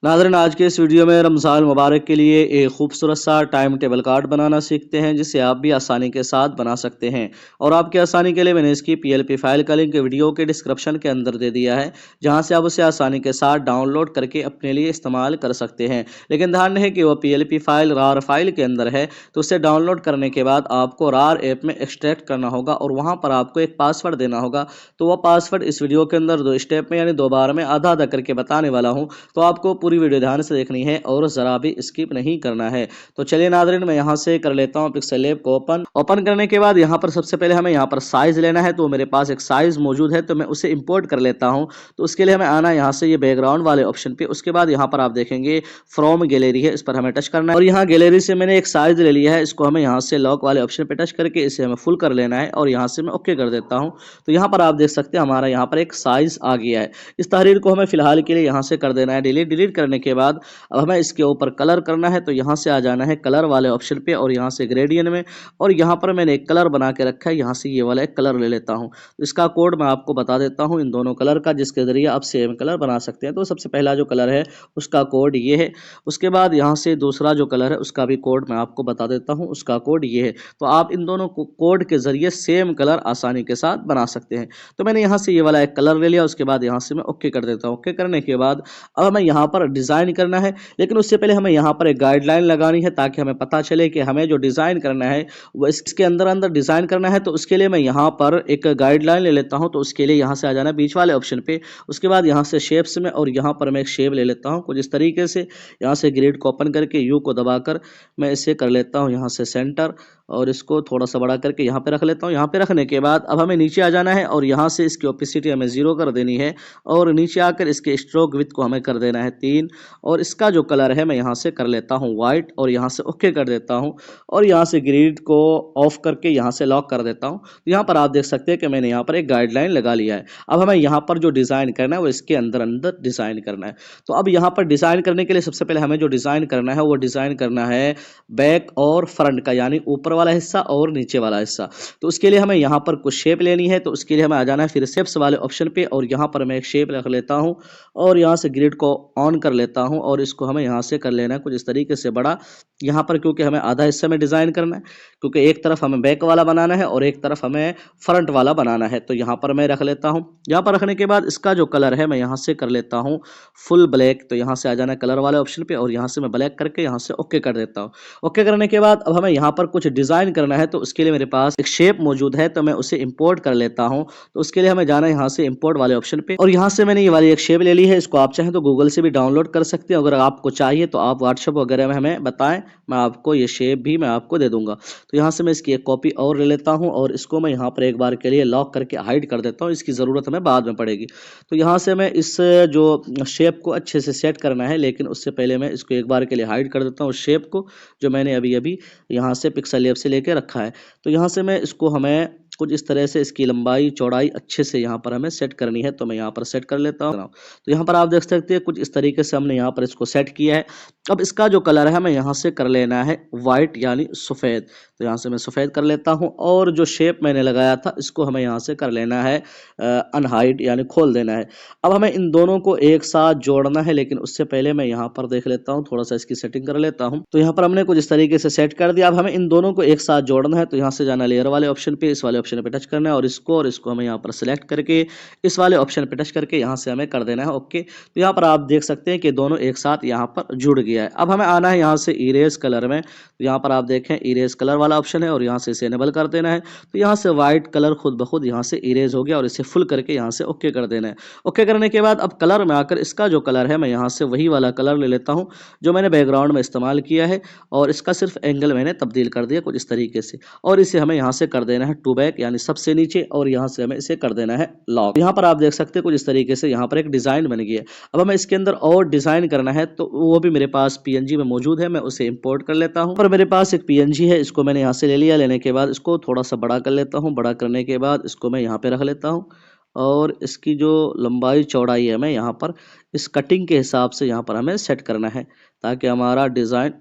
नाज़रीन, आज के इस वीडियो में रमज़ान मुबारक के लिए एक खूबसूरत सा टाइम टेबल कार्ड बनाना सीखते हैं, जिसे आप भी आसानी के साथ बना सकते हैं। और आपकी आसानी के लिए मैंने इसकी पीएलपी फाइल का लिंक वीडियो के डिस्क्रिप्शन के अंदर दे दिया है, जहां से आप उसे आसानी के साथ डाउनलोड करके अपने लिए इस्तेमाल कर सकते हैं। लेकिन ध्यान रहे कि वह पीएलपी फाइल रार फाइल के अंदर है, तो उसे डाउनलोड करने के बाद आपको रार ऐप में एक्सट्रैक्ट करना होगा और वहाँ पर आपको एक पासवर्ड देना होगा। तो वह पासवर्ड इस वीडियो के अंदर 2 स्टेप में यानी 2 बार में आधा आधा करके बताने वाला हूँ, तो आपको पूरी वीडियो ध्यान से देखनी है और ज़रा भी स्किप नहीं करना है। तो चलिए नाज़रीन, मैं यहाँ से कर लेता हूँ पिक्सेल लैब को ओपन करने के बाद यहाँ पर सबसे पहले हमें यहाँ पर साइज़ लेना है। तो मेरे पास एक साइज़ मौजूद है, तो मैं उसे इंपोर्ट कर लेता हूँ। तो उसके लिए हमें आना है यहाँ से ये बैकग्राउंड वाले ऑप्शन पे। उसके बाद यहाँ पर आप देखेंगे फ्रॉम गैलरी है, इस पर हमें टच करना है और यहाँ गैलरी से मैंने एक साइज़ ले लिया है। इसको हमें यहाँ से लॉक वाले ऑप्शन पे टच करके इसे हमें फुल कर लेना है और यहाँ से मैं ओके कर देता हूँ। तो यहाँ पर आप देख सकते हैं हमारा यहाँ पर एक साइज़ आ गया है। इस तहरीर को हमें फिलहाल के लिए यहाँ से कर देना है डिलीट करने के बाद अब हमें इसके ऊपर कलर करना है। तो यहाँ से आ जाना है कलर वाले ऑप्शन पे और यहाँ से ग्रेडियंट में, और यहाँ पर मैंने एक कलर बना के रखा है। यहाँ से ये वाला एक कलर ले लेता हूँ। तो इसका कोड मैं आपको बता देता हूँ इन दोनों कलर का, जिसके जरिए आप सेम कलर बना सकते हैं। तो सबसे पहला जो कलर है उसका कोड ये है। उसके बाद यहाँ से दूसरा जो कलर है उसका भी कोड मैं आपको बता देता हूँ, उसका कोड ये है। तो आप इन दोनों कोड के जरिए सेम कलर आसानी के साथ बना सकते हैं। तो मैंने यहाँ से ये वाला एक कलर ले लिया। उसके बाद यहाँ से मैं ओके कर देता हूँ। ओके करने के बाद अब हमें यहाँ पर डिज़ाइन करना है, लेकिन उससे पहले हमें यहाँ पर एक गाइडलाइन लगानी है, ताकि हमें पता चले कि हमें जो डिज़ाइन करना है वो इसके अंदर अंदर डिज़ाइन करना है। तो उसके लिए मैं यहाँ पर एक गाइडलाइन ले लेता हूँ। तो उसके लिए यहाँ से आ जाना बीच वाले ऑप्शन पे। उसके बाद यहाँ से शेप्स में, और यहाँ पर मैं एक शेप ले लेता हूँ कुछ इस तरीके से। यहाँ से ग्रिड को ओपन करके यू को दबाकर मैं इसे कर लेता हूँ यहाँ से सेंटर, और इसको थोड़ा सा बड़ा करके यहाँ पे रख लेता हूँ। यहाँ पे रखने के बाद अब हमें नीचे आ जाना है और यहाँ से इसकी ओपेसिटी हमें 0 कर देनी है, और नीचे आकर इसके स्ट्रोक विड्थ को हमें कर देना है 3, और इसका जो कलर है मैं यहाँ से कर लेता हूँ वाइट, और यहाँ से ओके कर देता हूँ, और यहाँ से ग्रिड को ऑफ करके यहाँ से लॉक कर देता हूँ। तो यहाँ पर आप देख सकते हैं कि मैंने यहाँ पर एक गाइडलाइन लगा लिया है। अब हमें यहाँ पर जो डिज़ाइन करना है वो इसके अंदर अंदर डिज़ाइन करना है। तो अब यहाँ पर डिज़ाइन करने के लिए सबसे पहले हमें जो डिज़ाइन करना है वो डिज़ाइन करना है बैक और फ्रंट का, यानी ऊपर वाला हिस्सा और नीचे वाला हिस्सा। तो उसके लिए हमें यहाँ पर कुछ शेप लेनी है। तो उसके लिए हमें आ जाना है फिर शेप्स वाले ऑप्शन पे, और यहाँ पर मैं एक शेप रख लेता हूँ और यहाँ से ग्रिड को ऑन कर लेता हूँ, और इसको हमें यहाँ से कर लेना है कुछ इस तरीके से बड़ा। यहाँ पर क्योंकि हमें आधा हिस्सा में डिज़ाइन करना है, क्योंकि एक तरफ हमें बैक वाला बनाना है और एक तरफ हमें फ्रंट वाला बनाना है। तो यहाँ पर मैं रख लेता हूँ। यहाँ पर रखने के बाद इसका जो कलर है मैं यहाँ से कर लेता हूँ फुल ब्लैक। तो यहाँ से आ जाना है कलर वाले ऑप्शन पे, और यहाँ से मैं ब्लैक करके यहाँ से ओके कर देता हूँ। ओके करने के बाद अब हमें यहाँ पर कुछ डिज़ाइन करना है। तो उसके लिए मेरे पास एक शेप मौजूद है, तो मैं उसे इंपोर्ट कर लेता हूँ। तो उसके लिए हमें जाना है यहाँ से इंपोर्ट वाले ऑप्शन पे, और यहाँ से मैंने ये वाली एक शेप ले ली है। इसको आप चाहें तो गूगल से भी डाउनलोड कर सकते हैं। अगर आपको चाहिए तो आप व्हाट्सएप वगैरह में हमें बताएं, मैं आपको ये शेप भी मैं आपको दे दूंगा। तो यहाँ से मैं इसकी एक कॉपी और ले लेता हूँ, और इसको मैं यहाँ पर एक बार के लिए लॉक करके हाइड कर देता हूँ। इसकी ज़रूरत हमें बाद में पड़ेगी। तो यहाँ से मैं इस जो शेप को अच्छे से सेट करना है, लेकिन उससे पहले मैं इसको एक बार के लिए हाइड कर देता हूँ शेप को, जो मैंने अभी अभी यहाँ से पिक्सेल लैब से लेके रखा है। तो यहाँ से मैं इसको हमें कुछ इस तरह से इसकी लंबाई चौड़ाई अच्छे से यहाँ पर हमें सेट करनी है। तो मैं यहाँ पर सेट कर लेता हूँ। तो यहाँ पर आप देख सकते हैं कुछ इस तरीके से हमने यहाँ पर इसको सेट किया है। अब इसका जो कलर है हमें यहाँ से कर लेना है वाइट, यानी सफ़ेद। तो यहाँ से मैं सफ़ेद कर लेता हूँ, और जो शेप मैंने लगाया था इसको हमें यहाँ से कर लेना है अनहाइड, यानी खोल देना है। अब हमें इन दोनों को एक साथ जोड़ना है, लेकिन उससे पहले मैं यहाँ पर देख लेता हूँ, थोड़ा सा इसकी सेटिंग कर लेता हूँ। तो यहाँ पर हमने कुछ इस तरीके से सेट कर दिया। अब हमें इन दोनों को एक साथ जोड़ना है। तो यहाँ से जाना लेयर वाले ऑप्शन पे, इस वाले ऑप्शन पे टच करना है, और इसको हमें यहाँ पर सिलेक्ट करके इस वाले ऑप्शन पे टच करके यहाँ से हमें कर देना है ओके। तो यहाँ पर आप देख सकते हैं कि दोनों एक साथ यहाँ पर जुड़ गया है। अब हमें आना है यहाँ से इरेज कलर में। तो यहाँ पर आप देखें इरेज कलर वाला ऑप्शन है, और यहाँ से इसे इनेबल कर देना है। तो यहाँ से व्हाइट कलर खुद ब खुद यहाँ से इरेज हो गया, और इसे फुल करके यहाँ से ओके कर देना है। ओके करने के बाद अब कलर में आकर इसका जो कलर है मैं यहाँ से वही वाला कलर ले लेता हूँ जो मैंने बैकग्राउंड में इस्तेमाल किया है, और इसका सिर्फ एंगल मैंने तब्दील कर दिया कुछ इस तरीके से, और इसे हमें यहाँ से कर देना है टू बैक, यानी सबसे नीचे, और यहाँ से हमें इसे कर देना है लॉक। यहाँ पर आप देख सकते हैं कुछ इस तरीके से यहाँ पर एक डिज़ाइन बन गया है। अब हमें इसके अंदर और डिज़ाइन करना है, तो वो भी मेरे पास पीएनजी में मौजूद है, मैं उसे इंपोर्ट कर लेता हूँ। पर मेरे पास एक पीएनजी है, इसको मैंने यहाँ से ले लिया। लेने के बाद इसको थोड़ा सा बड़ा कर लेता हूँ। बड़ा करने के बाद इसको मैं यहाँ पे रख लेता हूँ, और इसकी जो लंबाई चौड़ाई है मैं यहाँ पर इस कटिंग के हिसाब से यहाँ पर हमें सेट करना है, ताकि हमारा डिज़ाइन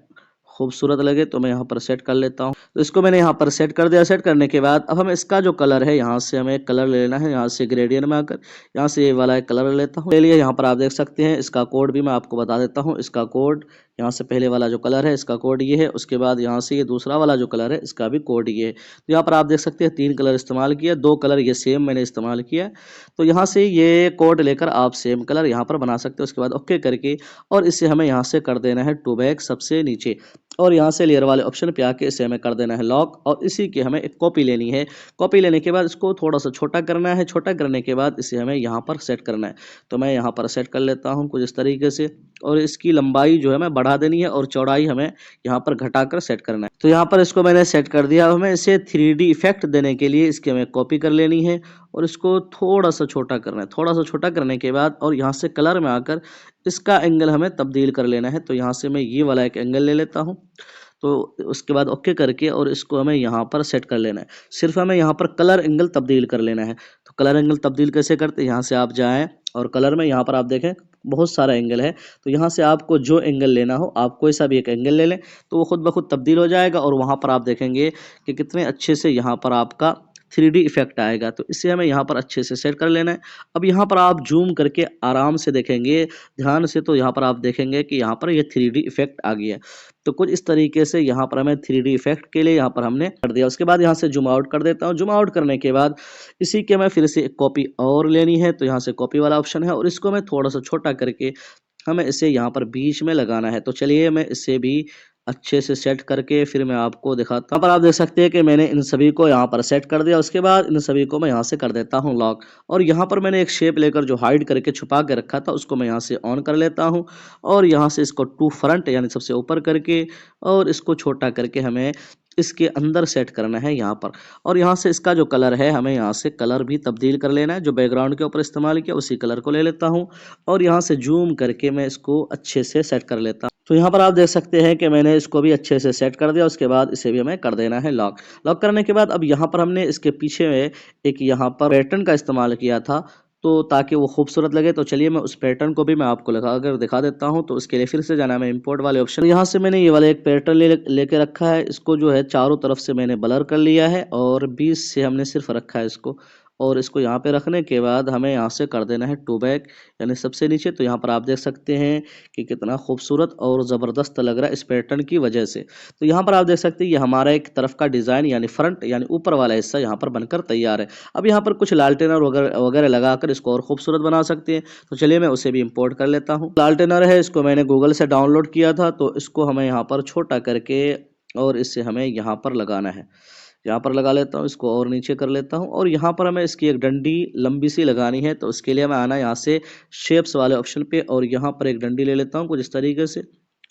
खूबसूरत लगे तो मैं यहाँ पर सेट कर लेता हूँ। तो इसको मैंने यहाँ पर सेट कर दिया। सेट करने के बाद अब हमें इसका जो कलर है यहाँ से हमें कलर ले लेना है। यहाँ से ग्रेडियंट में आकर यहाँ से ये वाला एक कलर ले लेता हूँ। ले लिया। यहाँ पर आप देख सकते हैं इसका कोड भी मैं आपको बता देता हूँ। इसका कोड यहाँ से पहले वाला जो कलर है इसका कोड ये है। उसके बाद यहाँ से ये दूसरा वाला जो कलर है इसका भी कोड ये है। तो यहाँ पर आप देख सकते हैं 3 कलर इस्तेमाल किया, 2 कलर ये सेम मैंने इस्तेमाल किया। तो यहाँ से ये कोड लेकर आप सेम कलर यहाँ पर बना सकते हो। उसके बाद ओके करके और इसे हमें यहाँ से कर देना है टू बैक सबसे नीचे, और यहाँ से लेयर वाले ऑप्शन पे आके इसे हमें कर देना है लॉक, और इसी की हमें एक कॉपी लेनी है। कॉपी लेने के बाद इसको थोड़ा सा छोटा करना है। छोटा करने के बाद इसे हमें यहाँ पर सेट करना है। तो मैं यहाँ पर सेट कर लेता हूँ कुछ इस तरीके से, और इसकी लंबाई जो है मैं बढ़ा देनी है और चौड़ाई हमें यहाँ पर घटाकर सेट करना है। तो यहाँ पर इसको मैंने सेट कर दिया। हमें इसे 3D इफेक्ट देने के लिए इसकी हमें कॉपी कर लेनी है और इसको थोड़ा सा छोटा करना है। थोड़ा सा छोटा करने के बाद और यहाँ से कलर में आकर इसका एंगल हमें तब्दील कर लेना है। तो यहाँ से मैं ये वाला एक एंगल ले लेता हूँ। तो उसके बाद ओके करके और इसको हमें यहाँ पर सेट कर लेना है। सिर्फ हमें यहाँ पर कलर एंगल तब्दील कर लेना है। तो कलर एंगल तब्दील कैसे करते हैं, यहाँ से आप जाएं और कलर में यहाँ पर आप देखें बहुत सारा एंगल है। तो यहाँ से आपको जो एंगल लेना हो आप कोई सा भी एक एंगल ले लें, तो वो खुद ब खुद तब्दील हो जाएगा और वहाँ पर आप देखेंगे कि कितने अच्छे से यहाँ पर आपका 3D इफेक्ट आएगा। तो इसे हमें यहाँ पर अच्छे से सेट कर लेना है। अब यहाँ पर आप जूम करके आराम से देखेंगे ध्यान से, तो यहाँ पर आप देखेंगे कि यहाँ पर ये 3D इफेक्ट आ गया है। तो कुछ इस तरीके से यहाँ पर हमें 3D इफेक्ट के लिए यहाँ पर हमने कर दिया। उसके बाद यहाँ से जूम आउट कर देता हूँ। जूम आउट करने के बाद इसी के मैं फिर से एक कॉपी और लेनी है। तो यहाँ से कॉपी वाला ऑप्शन है और इसको मैं थोड़ा सा छोटा करके हमें इसे यहाँ पर बीच में लगाना है। तो चलिए मैं इसे भी अच्छे से सेट करके फिर मैं आपको दिखाता हूँ। यहाँ पर आप देख सकते हैं कि मैंने इन सभी को यहाँ पर सेट कर दिया। उसके बाद इन सभी को मैं यहाँ से कर देता हूँ लॉक, और यहाँ पर मैंने एक शेप लेकर जो हाइड करके छुपा के रखा था उसको मैं यहाँ से ऑन कर लेता हूँ, और यहाँ से इसको टू फ्रंट यानी सबसे ऊपर करके और इसको छोटा करके हमें इसके अंदर सेट करना है यहाँ पर। और यहाँ से इसका जो कलर है हमें यहाँ से कलर भी तब्दील कर लेना है। जो बैकग्राउंड के ऊपर इस्तेमाल किया उसी कलर को ले लेता हूँ और यहाँ से जूम करके मैं इसको अच्छे से सेट कर लेता हूँ। तो यहाँ पर आप देख सकते हैं कि मैंने इसको भी अच्छे से सेट कर दिया। उसके बाद इसे भी हमें कर देना है लॉक। लॉक करने के बाद अब यहाँ पर हमने इसके पीछे में एक यहाँ पर पैटर्न का इस्तेमाल किया था, तो ताकि वो खूबसूरत लगे। तो चलिए मैं उस पैटर्न को भी मैं आपको लगा कर दिखा देता हूँ। तो इसके लिए फिर से जाना है इंपोर्ट वाले ऑप्शन। यहाँ से मैंने ये वाला एक पैटर्न लेके रखा है। इसको जो है चारों तरफ से मैंने ब्लर कर लिया है और बीच से हमने सिर्फ रखा है इसको, और इसको यहाँ पे रखने के बाद हमें यहाँ से कर देना है टू बैक यानी सबसे नीचे। तो यहाँ पर आप देख सकते हैं कि कितना खूबसूरत और ज़बरदस्त लग रहा है इस पैटर्न की वजह से। तो यहाँ पर आप देख सकते हैं ये हमारा एक तरफ का डिज़ाइन यानी फ्रंट यानी ऊपर वाला हिस्सा यहाँ पर बनकर तैयार है। अब यहाँ पर कुछ लालटेनर वगैरह वगैरह लगाकर इसको और खूबसूरत बना सकते हैं। तो चलिए मैं उसे भी इम्पोर्ट कर लेता हूँ। लालटेनर है, इसको मैंने गूगल से डाउनलोड किया था। तो इसको हमें यहाँ पर छोटा करके और इससे हमें यहाँ पर लगाना है। यहाँ पर लगा लेता हूँ, इसको और नीचे कर लेता हूँ, और यहाँ पर हमें इसकी एक डंडी लंबी सी लगानी है। तो उसके लिए मैं आना यहाँ से शेप्स वाले ऑप्शन पे और यहाँ पर एक डंडी ले लेता हूँ कुछ इस तरीके से,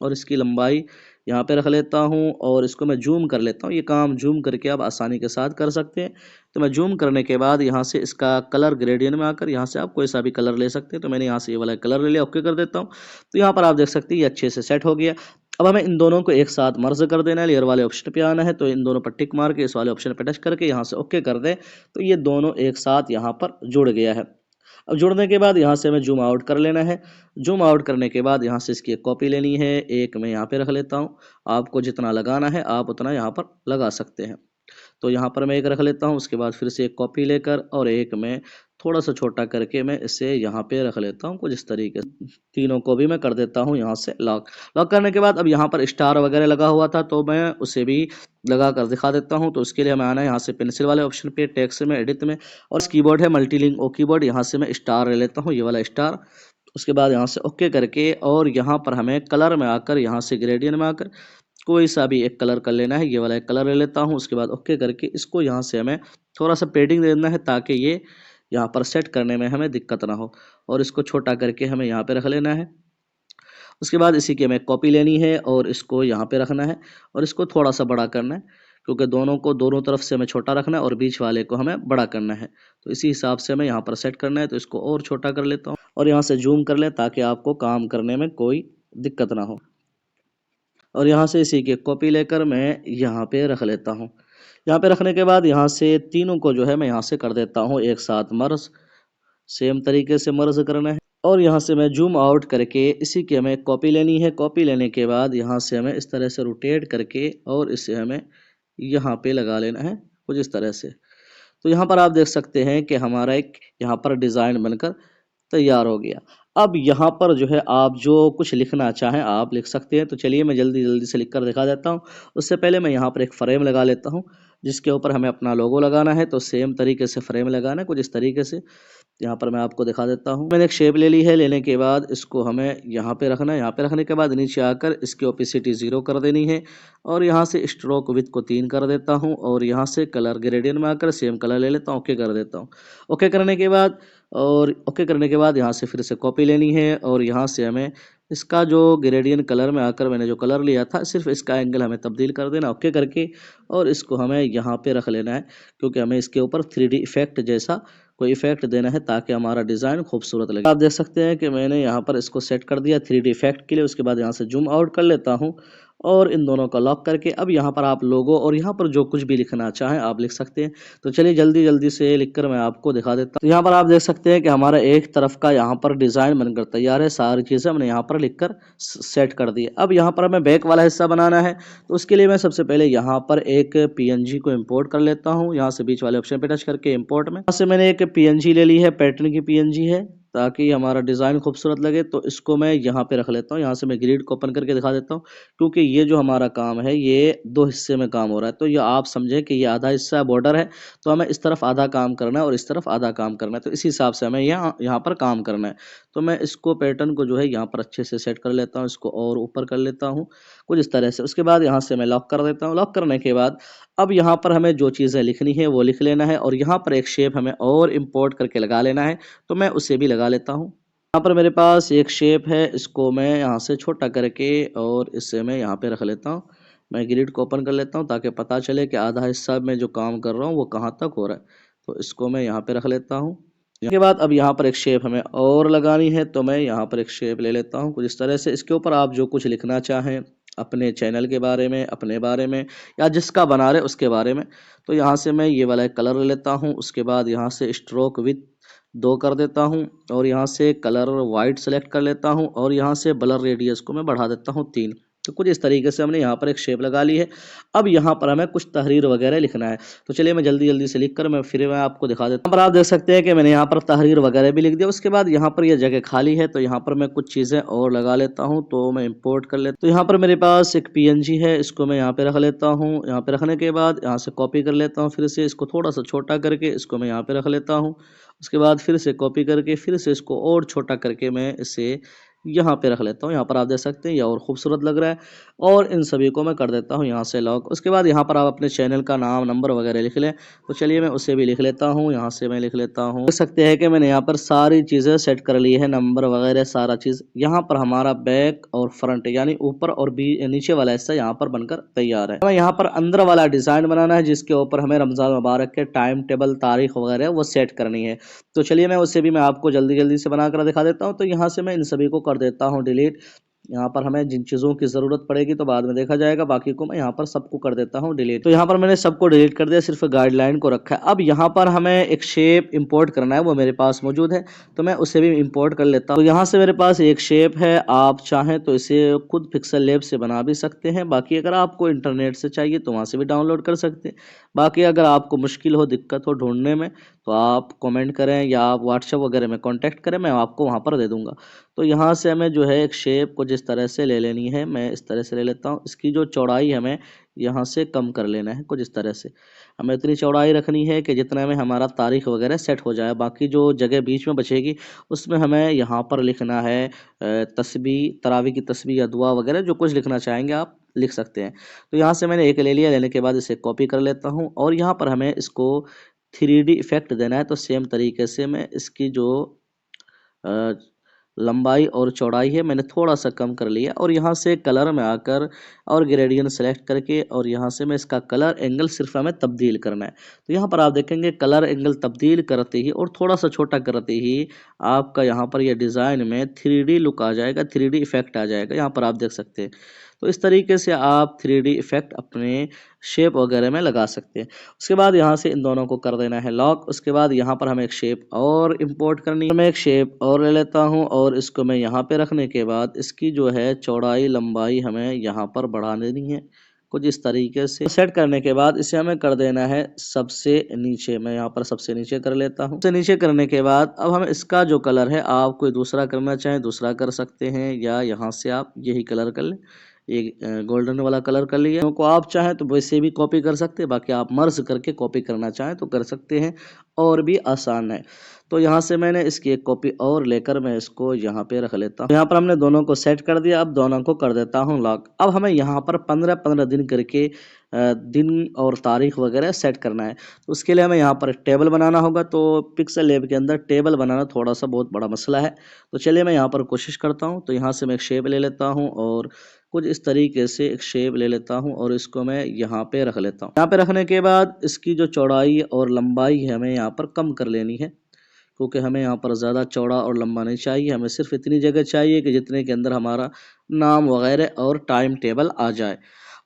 और इसकी लंबाई यहाँ पे रख लेता हूँ और इसको मैं जूम कर लेता हूँ। ये काम जूम करके आप आसानी के साथ कर सकते हैं। तो मैं जूम करने के बाद यहाँ से इसका कलर ग्रेडियंट में आकर यहाँ से आप कोई सा भी कलर ले सकते हैं। तो मैंने यहाँ से ये वाला कलर ले लिया, ओके कर देता हूँ। तो यहाँ पर आप देख सकते हैं ये अच्छे से सेट हो गया। अब हमें इन दोनों को एक साथ मर्ज कर देना है। लेयर वाले ऑप्शन पे आना है, तो इन दोनों पर टिक मार के इस वाले ऑप्शन पे टच करके यहाँ से ओके कर दें। तो ये दोनों एक साथ यहाँ पर जुड़ गया है। अब जुड़ने के बाद यहाँ से हमें जूम आउट कर लेना है। जूम आउट करने के बाद यहाँ से इसकी एक कॉपी लेनी है। एक मैं यहाँ पे रख लेता हूँ। आपको जितना लगाना है आप उतना यहाँ पर लगा सकते हैं। तो यहाँ पर मैं एक रख लेता हूँ। उसके बाद फिर से एक कॉपी लेकर और एक मैं थोड़ा सा छोटा करके मैं इसे यहाँ पे रख लेता हूँ कुछ इस तरीके से। तीनों को भी मैं कर देता हूँ यहाँ से लॉक। लॉक करने के बाद अब यहाँ पर स्टार वगैरह लगा हुआ था तो मैं उसे भी लगा कर दिखा देता हूँ। तो उसके लिए हमें आना है यहाँ से पेंसिल वाले ऑप्शन पे, टेक्स्ट में, एडिट में, और कीबोर्ड है मल्टीलिंक ओ कीबोर्ड। यहाँ से मैं स्टार ले लेता हूँ, ये वाला स्टार। उसके बाद यहाँ से ओके करके और यहाँ पर हमें कलर में आकर यहाँ से ग्रेडियंट में आकर कोई सा भी एक कलर कर लेना है। ये वाला एक कलर ले लेता हूँ। उसके बाद ओके करके इसको यहाँ से हमें थोड़ा सा पेडिंग दे देना है ताकि ये यहाँ पर सेट करने में हमें दिक्कत ना हो, और इसको छोटा करके हमें यहाँ पे रख लेना है। उसके बाद इसी की हमें कॉपी लेनी है और इसको यहाँ पे रखना है और इसको थोड़ा सा बड़ा करना है, क्योंकि दोनों को दोनों तरफ से हमें छोटा रखना है और बीच वाले को हमें बड़ा करना है। तो इसी हिसाब से हमें यहाँ पर सेट करना है। तो इसको और छोटा कर लेता हूँ और यहाँ से जूम कर ले ताकि आपको काम करने में कोई दिक्कत ना हो। और यहाँ से इसी की कॉपी लेकर मैं यहाँ पे रख लेता हूँ। यहाँ पे रखने के बाद यहाँ से तीनों को जो है मैं यहाँ से कर देता हूँ एक साथ मर्ज। सेम तरीके से मर्ज करना है और यहाँ से मैं जूम आउट करके इसी की हमें कॉपी लेनी है। कॉपी लेने के बाद यहाँ से हमें इस तरह से रोटेट करके और इसे हमें यहाँ पे लगा लेना है कुछ इस तरह से। तो यहाँ पर आप देख सकते हैं कि हमारा एक यहाँ पर डिज़ाइन बनकर तैयार हो गया। अब यहाँ पर जो है आप जो कुछ लिखना चाहें आप लिख सकते हैं। तो चलिए मैं जल्दी जल्दी से लिख कर दिखा देता हूँ। उससे पहले मैं यहाँ पर एक फ्रेम लगा लेता हूँ जिसके ऊपर हमें अपना लोगो लगाना है। तो सेम तरीके से फ्रेम लगाना है कुछ इस तरीके से। यहाँ पर मैं आपको दिखा देता हूँ। मैंने एक शेप ले ली है। लेने के बाद इसको हमें यहाँ पे रखना है। यहाँ पे रखने के बाद नीचे आकर इसकी ओपेसिटी 0 कर देनी है और यहाँ से स्ट्रोक विड्थ को 3 कर देता हूँ और यहाँ से कलर ग्रेडियंट में आकर सेम कलर ले लेता हूँ। ओके कर देता हूँ। ओके करने के बाद यहाँ से फिर से कॉपी लेनी है और यहाँ से हमें इसका जो ग्रेडियंट कलर में आकर मैंने जो कलर लिया था सिर्फ इसका एंगल हमें तब्दील कर देना। ओके करके और इसको हमें यहाँ पे रख लेना है क्योंकि हमें इसके ऊपर 3D इफेक्ट जैसा कोई इफेक्ट देना है ताकि हमारा डिज़ाइन खूबसूरत लगे। आप देख सकते हैं कि मैंने यहाँ पर इसको सेट कर दिया 3D इफेक्ट के लिए। उसके बाद यहाँ से जूम आउट कर लेता हूँ और इन दोनों का लॉक करके अब यहाँ पर आप लोगो और यहाँ पर जो कुछ भी लिखना चाहें आप लिख सकते हैं। तो चलिए जल्दी जल्दी से लिखकर मैं आपको दिखा देता हूँ। तो यहाँ पर आप देख सकते हैं कि हमारा एक तरफ का यहाँ पर डिज़ाइन बनकर तैयार है। सारी चीज़ें हमने यहाँ पर लिखकर सेट कर दी। अब यहाँ पर हमें बैक वाला हिस्सा बनाना है। तो उसके लिए मैं सबसे पहले यहाँ पर एक PNG को इम्पोर्ट कर लेता हूँ। यहाँ से बीच वाले ऑप्शन पे टच करके इम्पोर्ट में यहाँ से मैंने एक PNG ले ली है, पैटर्न की PNG है ताकि हमारा डिज़ाइन खूबसूरत लगे। तो इसको मैं यहाँ पे रख लेता हूँ। यहाँ से मैं ग्रिड को ओपन करके दिखा देता हूँ क्योंकि ये जो हमारा काम है ये 2 हिस्से में काम हो रहा है। तो ये आप समझें कि ये आधा हिस्सा बॉर्डर है तो हमें इस तरफ आधा काम करना है और इस तरफ आधा काम करना है। तो इसी हिसाब से हमें यहाँ पर काम करना है। तो मैं इसको पैटर्न को जो है यहाँ पर अच्छे से सेट कर लेता हूँ। इसको और ऊपर कर लेता हूँ कुछ इस तरह से। उसके बाद यहाँ से मैं लॉक कर देता हूँ। लॉक करने के बाद अब यहाँ पर हमें जो चीज़ें लिखनी है वो लिख लेना है और यहाँ पर एक शेप हमें और इम्पोर्ट करके लगा लेना है। तो मैं उसे भी लगा लेता हूँ। यहाँ पर मेरे पास एक शेप है, इसको मैं यहाँ से छोटा करके और इससे मैं यहाँ पे रख लेता हूँ। मैं ग्रिड को ओपन कर लेता हूँ ताकि पता चले कि आधा हिस्सा में जो काम कर रहा हूँ वो कहाँ तक हो रहा है। तो इसको मैं यहाँ पे रख लेता हूँ। इसके बाद अब यहाँ पर एक शेप हमें और लगानी है तो मैं यहाँ पर एक शेप ले लेता हूँ कुछ इस तरह से। इसके ऊपर आप जो कुछ लिखना चाहें अपने चैनल के बारे में, अपने बारे में या जिसका बना रहे उसके बारे में। तो यहाँ से मैं ये वाला एक कलर ले लेता हूँ। उसके बाद यहाँ से स्ट्रोक विथ 2 कर देता हूँ और यहाँ से कलर वाइट सेलेक्ट कर लेता हूँ और यहाँ से ब्लर रेडियस को मैं बढ़ा देता हूँ 3। तो कुछ इस तरीके से हमने यहाँ पर एक शेप लगा ली है। अब यहाँ पर हमें कुछ तहरीर वगैरह लिखना है। तो चलिए मैं जल्दी जल्दी से लिखकर मैं आपको दिखा देता हूँ। यहाँ पर आप देख सकते हैं कि मैंने यहाँ पर तहरीर वगैरह भी लिख दिया। उसके बाद यहाँ पर यह जगह खाली है तो यहाँ पर मैं कुछ चीज़ें और लगा लेता हूँ। तो मैं इंपोर्ट कर लेता हूँ। तो यहाँ पर मेरे पास एक PNG है, इसको मैं यहाँ पे रख लेता हूँ। यहाँ पे रखने के बाद यहाँ से कॉपी कर लेता हूँ। फिर से इसको थोड़ा सा छोटा करके इसको मैं यहाँ पे रख लेता हूँ। उसके बाद फिर से कॉपी करके फिर से इसको और छोटा करके मैं इसे यहाँ पे रख लेता हूँ। यहाँ पर आप देख सकते हैं ये और खूबसूरत लग रहा है और इन सभी को मैं कर देता हूँ यहाँ से लॉक। उसके बाद यहाँ पर आप अपने चैनल का नाम, नंबर वगैरह लिख लें। तो चलिए मैं उसे भी लिख लेता हूँ। यहाँ से मैं लिख लेता हूँ। देख सकते हैं कि मैंने यहाँ पर सारी चीज़ें सेट कर ली है, नंबर वगैरह सारा चीज़। यहाँ पर हमारा बैक और फ्रंट यानी ऊपर और नीचे वाला हिस्सा यहाँ पर बनकर तैयार है। यहाँ पर अंदर वाला डिज़ाइन बनाना है जिसके ऊपर हमें रमज़ान मुबारक के टाइम टेबल, तारीख वगैरह वो सेट करनी है। तो चलिए मैं उसे भी मैं आपको जल्दी जल्दी से बनाकर दिखा देता हूँ। तो यहाँ से मैं इन सभी को कर देता हूँ डिलीट। यहाँ पर हमें जिन चीज़ों की ज़रूरत पड़ेगी तो बाद में देखा जाएगा, बाकी को मैं यहाँ पर सबको कर देता हूँ डिलीट। तो यहाँ पर मैंने सबको डिलीट कर दिया, सिर्फ गाइडलाइन को रखा है। अब यहाँ पर हमें एक शेप इंपोर्ट करना है, वो मेरे पास मौजूद है तो मैं उसे भी इंपोर्ट कर लेता हूँ। तो यहाँ से मेरे पास एक शेप है, आप चाहें तो इसे खुद पिक्सल लैब से बना भी सकते हैं। बाकी अगर आपको इंटरनेट से चाहिए तो वहाँ से भी डाउनलोड कर सकते हैं। बाकी अगर आपको मुश्किल हो, दिक्कत हो ढूंढने में तो आप कमेंट करें या आप व्हाट्सएप वगैरह में कांटेक्ट करें, मैं आपको वहाँ पर दे दूँगा। तो यहाँ से हमें जो है एक शेप को जिस तरह से ले लेनी है मैं इस तरह से ले लेता हूँ। इसकी जो चौड़ाई हमें यहाँ से कम कर लेना है कुछ इस तरह से। हमें इतनी चौड़ाई रखनी है कि जितना में हमारा तारीख वगैरह सेट हो जाए। बाकी जो जगह बीच में बचेगी उसमें हमें यहाँ पर लिखना है तस्बीह, तरावी की तस्बीह या दुआ वगैरह जो कुछ लिखना चाहेंगे आप लिख सकते हैं। तो यहाँ से मैंने एक ले लिया। लेने के बाद इसे कॉपी कर लेता हूँ और यहाँ पर हमें इसको 3D इफेक्ट देना है। तो सेम तरीके से मैं इसकी जो लंबाई और चौड़ाई है मैंने थोड़ा सा कम कर लिया और यहाँ से कलर में आकर और ग्रेडियंट सेलेक्ट करके और यहाँ से मैं इसका कलर एंगल सिर्फ हमें तब्दील करना है। तो यहाँ पर आप देखेंगे कलर एंगल तब्दील करते ही और थोड़ा सा छोटा करते ही आपका यहाँ पर यह डिज़ाइन में 3D लुक आ जाएगा, 3D इफेक्ट आ जाएगा। यहाँ पर आप देख सकते हैं। तो इस तरीके से आप 3D इफेक्ट अपने शेप वगैरह में लगा सकते हैं। उसके बाद यहाँ से इन दोनों को कर देना है लॉक। उसके बाद यहाँ पर हमें एक शेप और इंपोर्ट करनी है। मैं एक शेप और ले लेता हूँ और इसको मैं यहाँ पे रखने के बाद इसकी जो है चौड़ाई लंबाई हमें यहाँ पर बढ़ा देनी है कुछ इस तरीके से। सेट करने के बाद इसे हमें कर देना है सबसे नीचे। मैं यहाँ पर सबसे नीचे कर लेता हूँ। सबसे नीचे करने के बाद अब हम इसका जो कलर है, आप कोई दूसरा करना चाहें दूसरा कर सकते हैं, या यहाँ से आप यही कलर कर लें, ये गोल्डन वाला कलर कर लिया। को आप चाहें तो वैसे भी कॉपी कर सकते हैं, बाकी आप मर्ज करके कॉपी करना चाहें तो कर सकते हैं, और भी आसान है। तो यहाँ से मैंने इसकी एक कॉपी और लेकर मैं इसको यहाँ पे रख लेता हूँ। यहाँ पर हमने दोनों को सेट कर दिया। अब दोनों को कर देता हूँ लॉक। अब हमें यहाँ पर 15-15 दिन करके दिन और तारीख वगैरह सेट करना है। तो उसके लिए हमें यहाँ पर टेबल बनाना होगा। तो पिक्सल लैब के अंदर टेबल बनाना थोड़ा सा बहुत बड़ा मसला है। तो चलिए मैं यहाँ पर कोशिश करता हूँ। तो यहाँ से मैं एक शेप ले लेता हूँ और कुछ इस तरीके से एक शेप ले लेता हूँ और इसको मैं यहाँ पे रख लेता हूँ। यहाँ पे रखने के बाद इसकी जो चौड़ाई और लंबाई है हमें यहाँ पर कम कर लेनी है, क्योंकि हमें यहाँ पर ज़्यादा चौड़ा और लंबा नहीं चाहिए। हमें सिर्फ इतनी जगह चाहिए कि जितने के अंदर हमारा नाम वगैरह और टाइम टेबल आ जाए।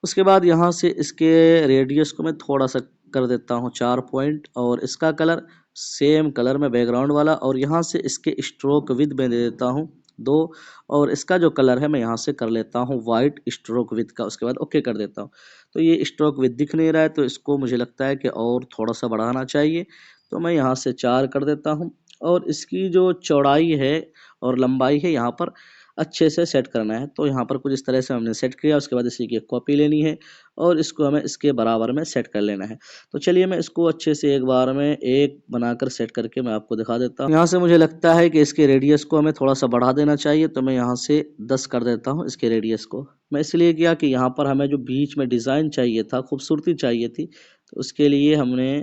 उसके बाद यहाँ से इसके रेडियस को मैं थोड़ा सा कर देता हूँ 4 पॉइंट, और इसका कलर सेम कलर में बैकग्राउंड वाला, और यहाँ से इसके स्ट्रोक विद में दे देता हूँ 2, और इसका जो कलर है मैं यहाँ से कर लेता हूँ वाइट स्ट्रोक विद का। उसके बाद ओके कर देता हूँ। तो ये स्ट्रोक विद दिख नहीं रहा है, तो इसको मुझे लगता है कि और थोड़ा सा बढ़ाना चाहिए। तो मैं यहाँ से 4 कर देता हूँ, और इसकी जो चौड़ाई है और लंबाई है यहाँ पर अच्छे से सेट करना है। तो यहाँ पर कुछ इस तरह से हमने सेट किया। उसके बाद इसी की एक कॉपी लेनी है और इसको हमें इसके बराबर में सेट कर लेना है। तो चलिए मैं इसको अच्छे से एक बार में एक बनाकर सेट करके मैं आपको दिखा देता हूँ। यहाँ से मुझे लगता है कि इसके रेडियस को हमें थोड़ा सा बढ़ा देना चाहिए। तो मैं यहाँ से 10 कर देता हूँ इसके रेडियस को। मैं इसलिए किया कि यहाँ पर हमें जो बीच में डिज़ाइन चाहिए था, खूबसूरती चाहिए थी, तो उसके लिए हमने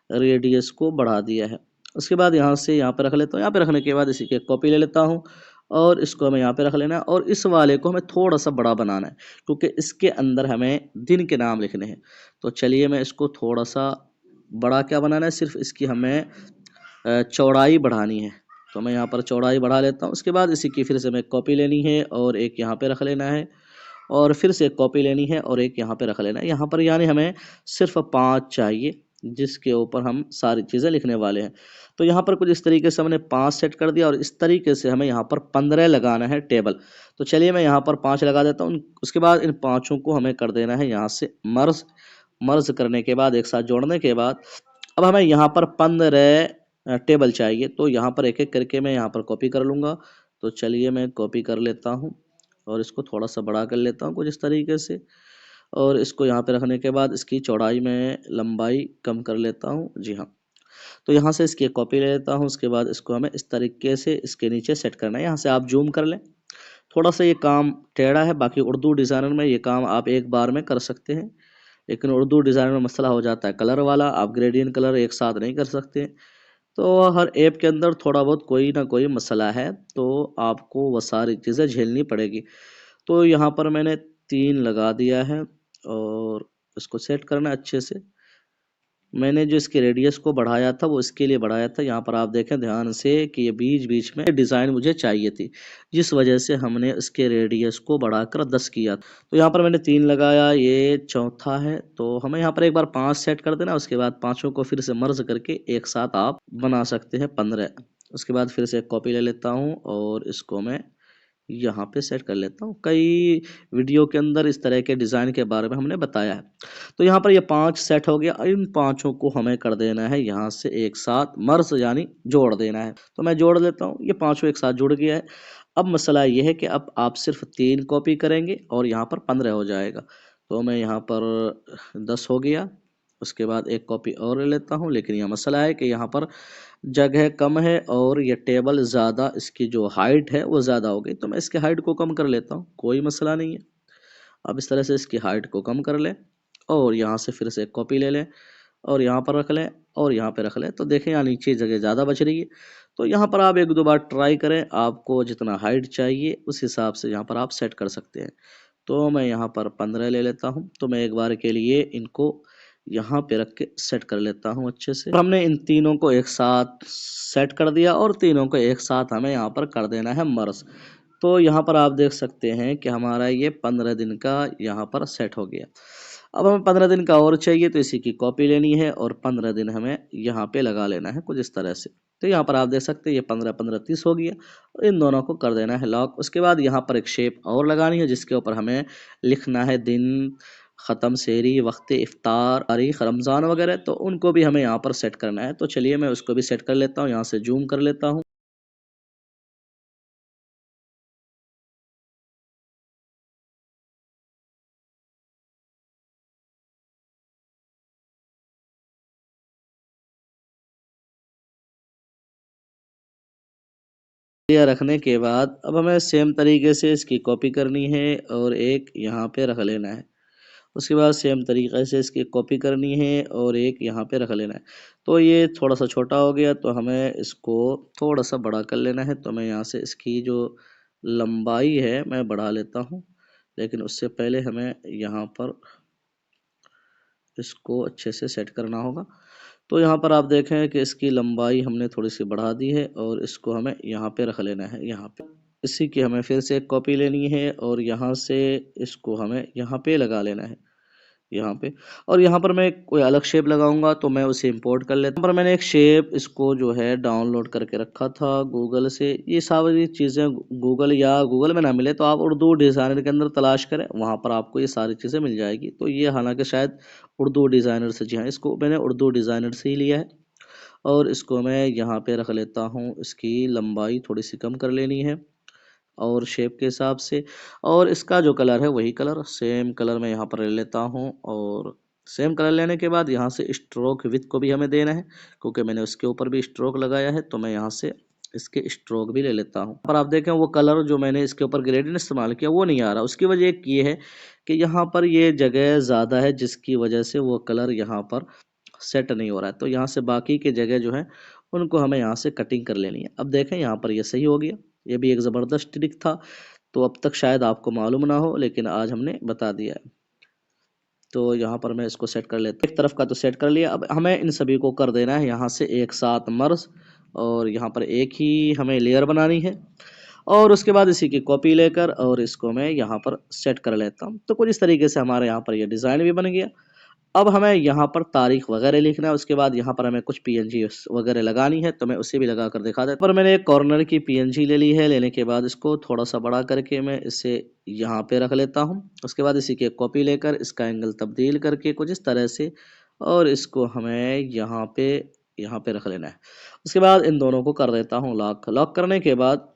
रेडियस को बढ़ा दिया है। उसके बाद यहाँ से यहाँ पे रख लेता हूँ। यहाँ पे रखने के बाद इसी की एक कॉपी ले लेता हूँ और इसको हमें यहाँ पे रख लेना है, और इस वाले को हमें थोड़ा सा बड़ा बनाना है क्योंकि इसके अंदर हमें दिन के नाम लिखने हैं। तो चलिए मैं इसको थोड़ा सा बड़ा क्या बनाना है, सिर्फ इसकी हमें चौड़ाई बढ़ानी है। तो मैं यहाँ पर चौड़ाई बढ़ा लेता हूँ। उसके बाद इसी की फिर से मैं कॉपी लेनी है और एक यहाँ पे रख लेना है, और फिर से एक कॉपी लेनी है और एक यहाँ पे रख लेना है। यहाँ पर यानी हमें सिर्फ 5 चाहिए जिसके ऊपर हम सारी चीज़ें लिखने वाले हैं। तो यहाँ पर कुछ इस तरीके से हमने 5 सेट कर दिया, और इस तरीके से हमें यहाँ पर 15 लगाना है टेबल। तो चलिए मैं यहाँ पर 5 लगा देता हूँ। उसके बाद इन पाँचों को हमें कर देना है यहाँ से मर्ज। मर्ज करने के बाद एक साथ जोड़ने के बाद अब हमें यहाँ पर 15 टेबल चाहिए। तो यहाँ पर एक एक करके मैं यहाँ पर कॉपी कर लूँगा। तो चलिए मैं कॉपी कर लेता हूँ और इसको थोड़ा सा बड़ा कर लेता हूँ कुछ इस तरीके से, और इसको यहाँ पे रखने के बाद इसकी चौड़ाई में लंबाई कम कर लेता हूँ। जी हाँ, तो यहाँ से इसकी एक कॉपी ले लेता हूँ। उसके बाद इसको हमें इस तरीके से इसके नीचे सेट करना है। यहाँ से आप जूम कर लें। थोड़ा सा ये काम टेढ़ा है, बाकी उर्दू डिज़ाइनर में ये काम आप एक बार में कर सकते हैं, लेकिन उर्दू डिज़ाइनर में मसला हो जाता है कलर वाला, आप ग्रेडियंट कलर एक साथ नहीं कर सकते। तो हर ऐप के अंदर थोड़ा बहुत कोई ना कोई मसला है, तो आपको वो सारी चीज़ें झेलनी पड़ेगी। तो यहाँ पर मैंने 3 लगा दिया है और इसको सेट करना है अच्छे से। मैंने जो इसके रेडियस को बढ़ाया था वो इसके लिए बढ़ाया था, यहाँ पर आप देखें ध्यान से कि ये बीच बीच में डिज़ाइन मुझे चाहिए थी, जिस वजह से हमने इसके रेडियस को बढ़ाकर 10 किया। तो यहाँ पर मैंने 3 लगाया, ये चौथा है। तो हमें यहाँ पर एक बार 5 सेट कर देना। उसके बाद पाँचों को फिर से मर्ज करके एक साथ आप बना सकते हैं 15। उसके बाद फिर से एक कॉपी ले लेता हूँ और इसको मैं यहाँ पे सेट कर लेता हूँ। कई वीडियो के अंदर इस तरह के डिज़ाइन के बारे में हमने बताया है। तो यहाँ पर ये 5 सेट हो गया। इन पाँचों को हमें कर देना है यहाँ से एक साथ मर्ज, यानी जोड़ देना है। तो मैं जोड़ लेता हूँ। ये पाँचों एक साथ जुड़ गया है। अब मसला ये है कि अब आप सिर्फ 3 कॉपी करेंगे और यहाँ पर 15 हो जाएगा। तो मैं यहाँ पर 10 हो गया। उसके बाद एक कॉपी और ले लेता हूँ, लेकिन यह मसला है कि यहाँ पर जगह कम है और ये टेबल ज़्यादा, इसकी जो हाइट है वो ज़्यादा हो गई। तो मैं इसके हाइट को कम कर लेता हूँ, कोई मसला नहीं है। अब इस तरह से इसकी हाइट को कम कर लें और यहाँ से फिर से एक कॉपी ले लें और यहाँ पर रख लें और यहाँ पे रख लें। तो देखें यहाँ नीचे जगह ज़्यादा बच रही है। तो यहाँ पर आप 1-2 बार ट्राई करें, आपको जितना हाइट चाहिए उस हिसाब से यहाँ पर आप सेट कर सकते हैं। तो मैं यहाँ पर 15 ले लेता हूँ। तो मैं एक बार के लिए इनको यहाँ पे रख के सेट कर लेता हूँ अच्छे से। तो हमने इन तीनों को एक साथ सेट कर दिया और तीनों को एक साथ हमें यहाँ पर कर देना है मर्ज। तो यहाँ पर आप देख सकते हैं कि हमारा ये 15 दिन का यहाँ पर सेट हो गया। अब हमें 15 दिन का और चाहिए, तो इसी की कॉपी लेनी है और 15 दिन हमें यहाँ पे लगा लेना है कुछ इस तरह से। तो यहाँ पर आप देख सकते हैं ये 15 15 30 हो गया और इन दोनों को कर देना है लॉक। उसके बाद यहाँ पर एक शेप और लगानी है जिसके ऊपर हमें लिखना है दिन, ख़त्म, सेहरी, वक्त इफ्तार, तारीख, रमज़ान वगैरह, तो उनको भी हमें यहाँ पर सेट करना है। तो चलिए मैं उसको भी सेट कर लेता हूँ, यहाँ से जूम कर लेता हूँ। यह रखने के बाद अब हमें सेम तरीके से इसकी कॉपी करनी है और एक यहाँ पे रख लेना है। उसके बाद सेम तरीके से इसकी कॉपी करनी है और एक यहाँ पे रख लेना है। तो ये थोड़ा सा छोटा हो गया तो हमें इसको थोड़ा सा बड़ा कर लेना है। तो मैं यहाँ से इसकी जो लंबाई है मैं बढ़ा लेता हूँ, लेकिन उससे पहले हमें यहाँ पर इसको अच्छे से सेट करना होगा। तो यहाँ पर आप देखें कि इसकी लंबाई हमने थोड़ी सी बढ़ा दी है और इसको हमें यहाँ पे रख लेना है। यहाँ पे इसी की हमें फिर से एक कॉपी लेनी है और यहाँ से इसको हमें यहाँ पे लगा लेना है, यहाँ पे। और यहाँ पर मैं कोई अलग शेप लगाऊंगा तो मैं उसे इंपोर्ट कर लेता हूँ। यहाँ पर मैंने एक शेप इसको जो है डाउनलोड करके रखा था गूगल से। ये सारी चीज़ें गूगल या गूगल में ना मिले तो आप उर्दू डिज़ाइनर के अंदर तलाश करें, वहाँ पर आपको ये सारी चीज़ें मिल जाएगी। तो ये हालांकि शायद उर्दू डिज़ाइनर से, जी हाँ, इसको मैंने उर्दू डिज़ाइनर से ही लिया है। और इसको मैं यहाँ पे रख लेता हूँ, इसकी लंबाई थोड़ी सी कम कर लेनी है और शेप के हिसाब से। और इसका जो कलर है वही कलर, सेम कलर मैं यहाँ पर ले लेता हूँ। और सेम कलर लेने के बाद यहाँ से स्ट्रोक विथ को भी हमें देना है, क्योंकि मैंने उसके ऊपर भी स्ट्रोक लगाया है। तो मैं यहाँ से इसके स्ट्रोक भी ले लेता हूँ। पर आप देखें वो कलर जो मैंने इसके ऊपर ग्रेडियंट इस्तेमाल किया वो नहीं आ रहा। उसकी वजह एक ये है कि यहाँ पर ये जगह ज़्यादा है, जिसकी वजह से वो कलर यहाँ पर सेट नहीं हो रहा है। तो यहाँ से बाकी के जगह जो है उनको हमें यहाँ से कटिंग कर लेनी है। अब देखें यहाँ पर ये सही हो गया। ये भी एक ज़बरदस्त ट्रिक था, तो अब तक शायद आपको मालूम ना हो, लेकिन आज हमने बता दिया है। तो यहाँ पर मैं इसको सेट कर लेता हूँ। एक तरफ का तो सेट कर लिया। अब हमें इन सभी को कर देना है यहाँ से एक साथ मर्ज, और यहाँ पर एक ही हमें लेयर बनानी है। और उसके बाद इसी की कॉपी लेकर और इसको मैं यहाँ पर सेट कर लेता हूँ। तो कुछ इस तरीके से हमारे यहाँ पर ये डिज़ाइन भी बन गया। अब हमें यहाँ पर तारीख वगैरह लिखना है। उसके बाद यहाँ पर हमें कुछ पीएनजी वगैरह लगानी है, तो मैं उसे भी लगा कर दिखा देता हूँ। पर मैंने एक कॉर्नर की पीएनजी ले ली है। लेने के बाद इसको थोड़ा सा बड़ा करके मैं इसे यहाँ पे रख लेता हूँ। उसके बाद इसी की कॉपी लेकर इसका एंगल तब्दील करके कुछ इस तरह से, और इसको हमें यहाँ पे रख लेना है। उसके बाद इन दोनों को कर देता हूँ लॉक। लॉक करने के बाद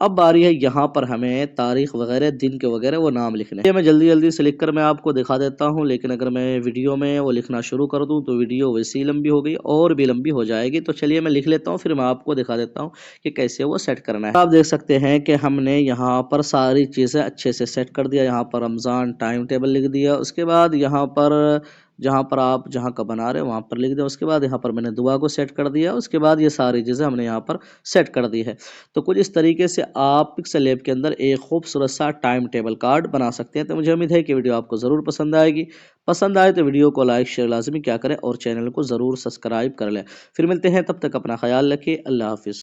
अब बारी है यहाँ पर हमें तारीख वगैरह, दिन के वगैरह वो नाम लिखने हैं। ये मैं जल्दी जल्दी से लिखकर मैं आपको दिखा देता हूँ, लेकिन अगर मैं वीडियो में वो लिखना शुरू कर दूँ तो वीडियो वैसे ही लंबी हो गई और भी लंबी हो जाएगी। तो चलिए मैं लिख लेता हूँ, फिर मैं आपको दिखा देता हूँ कि कैसे वो सेट करना है। आप देख सकते हैं कि हमने यहाँ पर सारी चीज़ें अच्छे से सेट कर दिया। यहाँ पर रमज़ान टाइम टेबल लिख दिया। उसके बाद यहाँ पर जहाँ पर आप जहाँ का बना रहे हो वहाँ पर लिख दिया। उसके बाद यहाँ पर मैंने दुआ को सेट कर दिया। उसके बाद ये सारी चीज़ें हमने यहाँ पर सेट कर दी है। तो कुछ इस तरीके से आप पिक्सल लैब के अंदर एक खूबसूरत सा टाइम टेबल कार्ड बना सकते हैं। तो मुझे उम्मीद है कि वीडियो आपको ज़रूर पसंद आएगी। पसंद आए तो वीडियो को लाइक शेयर लाजमी क्या करें और चैनल को ज़रूर सब्सक्राइब कर लें। फिर मिलते हैं, तब तक अपना ख्याल रखिए। अल्लाह हाफिज़।